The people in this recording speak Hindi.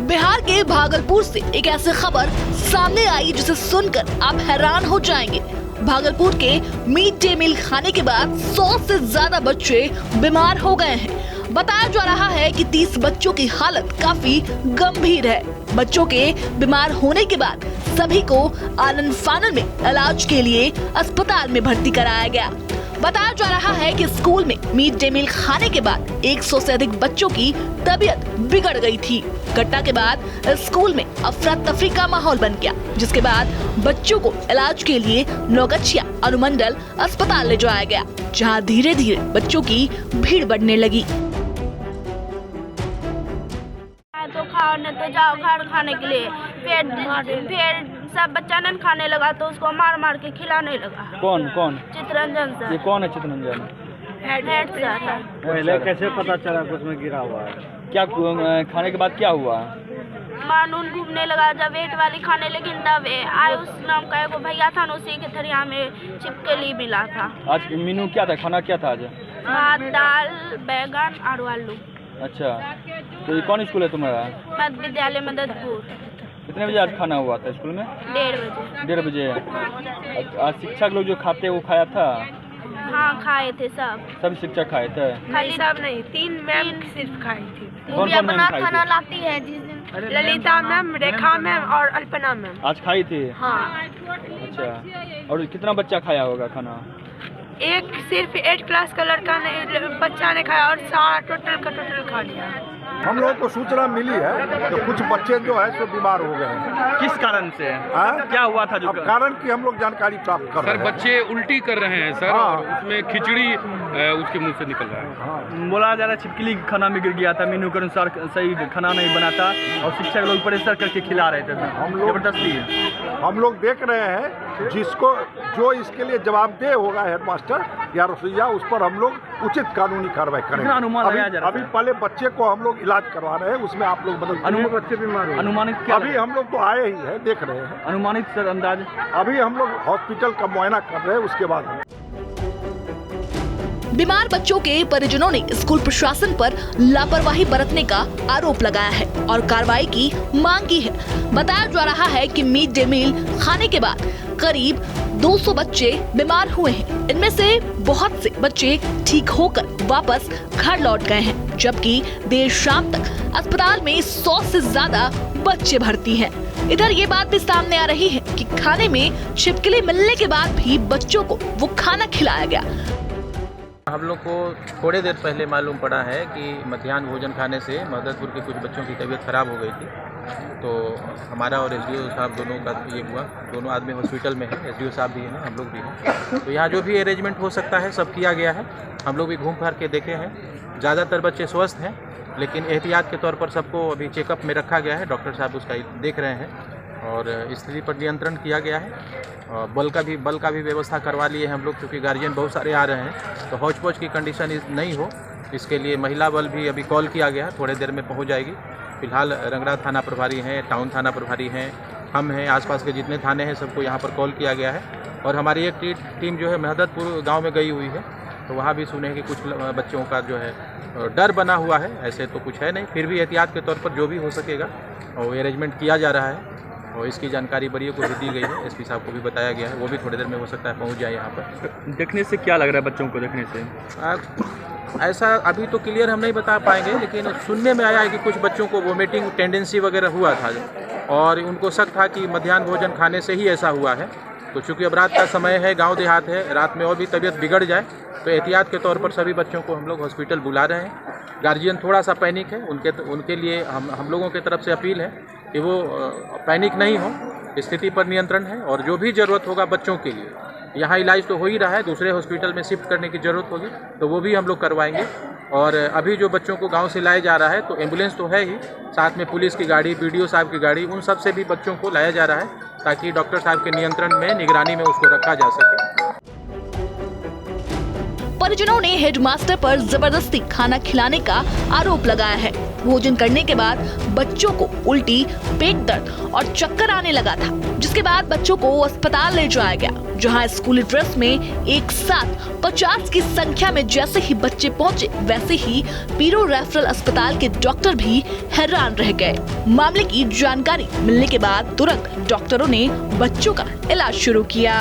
बिहार के भागलपुर से एक ऐसी खबर सामने आई जिसे सुनकर आप हैरान हो जाएंगे। भागलपुर के मिड डे मील खाने के बाद 100 से ज्यादा बच्चे बीमार हो गए हैं। बताया जा रहा है कि 30 बच्चों की हालत काफी गंभीर है। बच्चों के बीमार होने के बाद सभी को आनन फानन में इलाज के लिए अस्पताल में भर्ती कराया गया। बताया जा रहा है कि स्कूल में मिड डे मील खाने के बाद 100 से अधिक बच्चों की तबीयत बिगड़ गई थी। घटना के बाद स्कूल में अफरा तफरी का माहौल बन गया, जिसके बाद बच्चों को इलाज के लिए नौगछिया अनुमंडल अस्पताल ले जाया गया, जहां धीरे धीरे बच्चों की भीड़ बढ़ने लगी। तो खाओ न तो जाओ घर खाने के लिए, फिर सब बच्चा न खाने लगा तो उसको मार मार के खिलाने लगा। कौन चितरंजन सर। ये कौन है चितरंजन? हेड सर है। पहले कैसे पता चला कि उसमें गिरा हुआ है? क्या खाने के बाद क्या हुआ? मानून घूमने लगा जब वेट वाली खाने, लेकिन तब आयुष नाम का एगो भैया था, उसी के थरिया में छिपकली मिला था। आज मेनू क्या था, खाना क्या था आज? भात, दाल, बैगन और आलू। अच्छा, तो ये कौन स्कूल है तुम्हारा? मध्य विद्यालय मददपुर। कितने बजे आज खाना हुआ था स्कूल में? 1:30 बजे। आज शिक्षक लोग जो खाते हैं वो खाया था? हाँ खाए थे सब शिक्षक खाए थे? खाली सब नहीं, 3 मैम सिर्फ खाई थी। कौन कौन मैम खाई खाना थी? लाती है जिस दिन ललिता मैम, रेखा मैम और अल्पना मैम। आज खाई थी? हाँ। अच्छा, और कितना बच्चा खाया होगा खाना? एक सिर्फ 8 क्लास का लड़का ने बच्चा ने खाया और सारा टोटल का टोटल खा लिया। हम लोगों को सूचना मिली है तो कुछ बच्चे जो है सो बीमार हो गए हैं। किस कारण से? क्या हुआ था जो? अब कारण की हम लोग जानकारी प्राप्त कर रहे हैं। सर बच्चे उल्टी कर रहे हैं सर, और उसमें खिचड़ी उसके मुंह से निकल रहा है। बोला जा रहा है छिपकली खाना में गिर गया था, मेनू के अनुसार सही खाना नहीं बना था और शिक्षक लोग प्रेशर करके खिला रहे थे। जबरदस्ती हम लोग देख रहे हैं, जिसको जो इसके लिए जवाबदेह होगा हेडमास्टर या रसोइया, उस पर हम लोग उचित कानूनी कार्रवाई करेंगे। अनुमान लगाया जा रहा है? अभी पहले बच्चे को हम लोग इलाज करवा रहे हैं, उसमें आप लोग बच्चे बीमार हो। अनुमानित क्या? अभी हम लोग तो आए ही हैं, देख रहे हैं। अनुमानित सर अंदाज? अभी हम लोग हॉस्पिटल का मुआयना कर रहे हैं, उसके बाद बीमार बच्चों के परिजनों ने स्कूल प्रशासन पर लापरवाही बरतने का आरोप लगाया है और कार्रवाई की मांग की है। बताया जा रहा है कि मिड डे मील खाने के बाद करीब 200 बच्चे बीमार हुए हैं। इनमें से बहुत से बच्चे ठीक होकर वापस घर लौट गए हैं, जबकि देर शाम तक अस्पताल में 100 से ज्यादा बच्चे भर्ती हैं। इधर ये बात भी सामने आ रही है कि खाने में छिपकली मिलने के बाद भी बच्चों को वो खाना खिलाया गया। हम लोग को थोड़े देर पहले मालूम पड़ा है कि मध्याह्न भोजन खाने से मददपुर के कुछ बच्चों की तबीयत खराब हो गई थी। तो हमारा और एसडीओ साहब दोनों का ये हुआ, दोनों आदमी हॉस्पिटल में हैं, एसडीओ साहब भी हैं, हम लोग भी हैं। तो यहाँ जो भी अरेंजमेंट हो सकता है सब किया गया है। हम लोग भी घूम फिर के देखे हैं, ज़्यादातर बच्चे स्वस्थ हैं, लेकिन एहतियात के तौर पर सबको अभी चेकअप में रखा गया है। डॉक्टर साहब उसका देख रहे हैं और स्थिति पर नियंत्रण किया गया है। बल का भी व्यवस्था करवा लिए हैं हम लोग, क्योंकि गार्जियन बहुत सारे आ रहे हैं, तो हौच पौच की कंडीशन नहीं हो, इसके लिए महिला बल भी अभी कॉल किया गया है, थोड़े देर में पहुंच जाएगी। फिलहाल रंगरा थाना प्रभारी हैं, टाउन थाना प्रभारी हैं, हम हैं, आसपास के जितने थाने हैं सबको यहाँ पर कॉल किया गया है। और हमारी एक टीम जो है महदतपुर गाँव में गई हुई है, तो वहाँ भी सुने कि कुछ बच्चों का जो है डर बना हुआ है। ऐसे तो कुछ है नहीं, फिर भी एहतियात के तौर पर जो भी हो सकेगा और अरेंजमेंट किया जा रहा है। और इसकी जानकारी बड़ियों को भी दी गई है, एसपी साहब को भी बताया गया है, वो भी थोड़ी देर में हो सकता है पहुंच जाए यहाँ पर। देखने से क्या लग रहा है बच्चों को देखने से? ऐसा अभी तो क्लियर हम नहीं बता पाएंगे, लेकिन सुनने में आया है कि कुछ बच्चों को वोमिटिंग टेंडेंसी वगैरह हुआ था और उनको शक था कि मध्याह्न भोजन खाने से ही ऐसा हुआ है। तो चूँकि अब रात का समय है, गाँव देहात है, रात में और भी तबीयत बिगड़ जाए, तो एहतियात के तौर पर सभी बच्चों को हम लोग हॉस्पिटल बुला रहे हैं। गार्जियन थोड़ा सा पैनिक है, उनके लिए हम लोगों की तरफ से अपील है कि वो पैनिक नहीं हो, स्थिति पर नियंत्रण है और जो भी ज़रूरत होगा बच्चों के लिए, यहाँ इलाज तो हो ही रहा है, दूसरे हॉस्पिटल में शिफ्ट करने की ज़रूरत होगी तो वो भी हम लोग करवाएंगे। और अभी जो बच्चों को गांव से लाया जा रहा है, तो एम्बुलेंस तो है ही, साथ में पुलिस की गाड़ी, बीडीओ साहब की गाड़ी, उन सब से भी बच्चों को लाया जा रहा है ताकि डॉक्टर साहब के नियंत्रण में, निगरानी में उसको रखा जा सके। परिजनों ने हेडमास्टर पर जबरदस्ती खाना खिलाने का आरोप लगाया है। भोजन करने के बाद बच्चों को उल्टी, पेट दर्द और चक्कर आने लगा था, जिसके बाद बच्चों को अस्पताल ले जाया गया, जहां स्कूली ड्रेस में एक साथ 50 की संख्या में जैसे ही बच्चे पहुंचे, वैसे ही पीरो रेफरल अस्पताल के डॉक्टर भी हैरान रह गए। मामले की जानकारी मिलने के बाद तुरंत डॉक्टरों ने बच्चों का इलाज शुरू किया।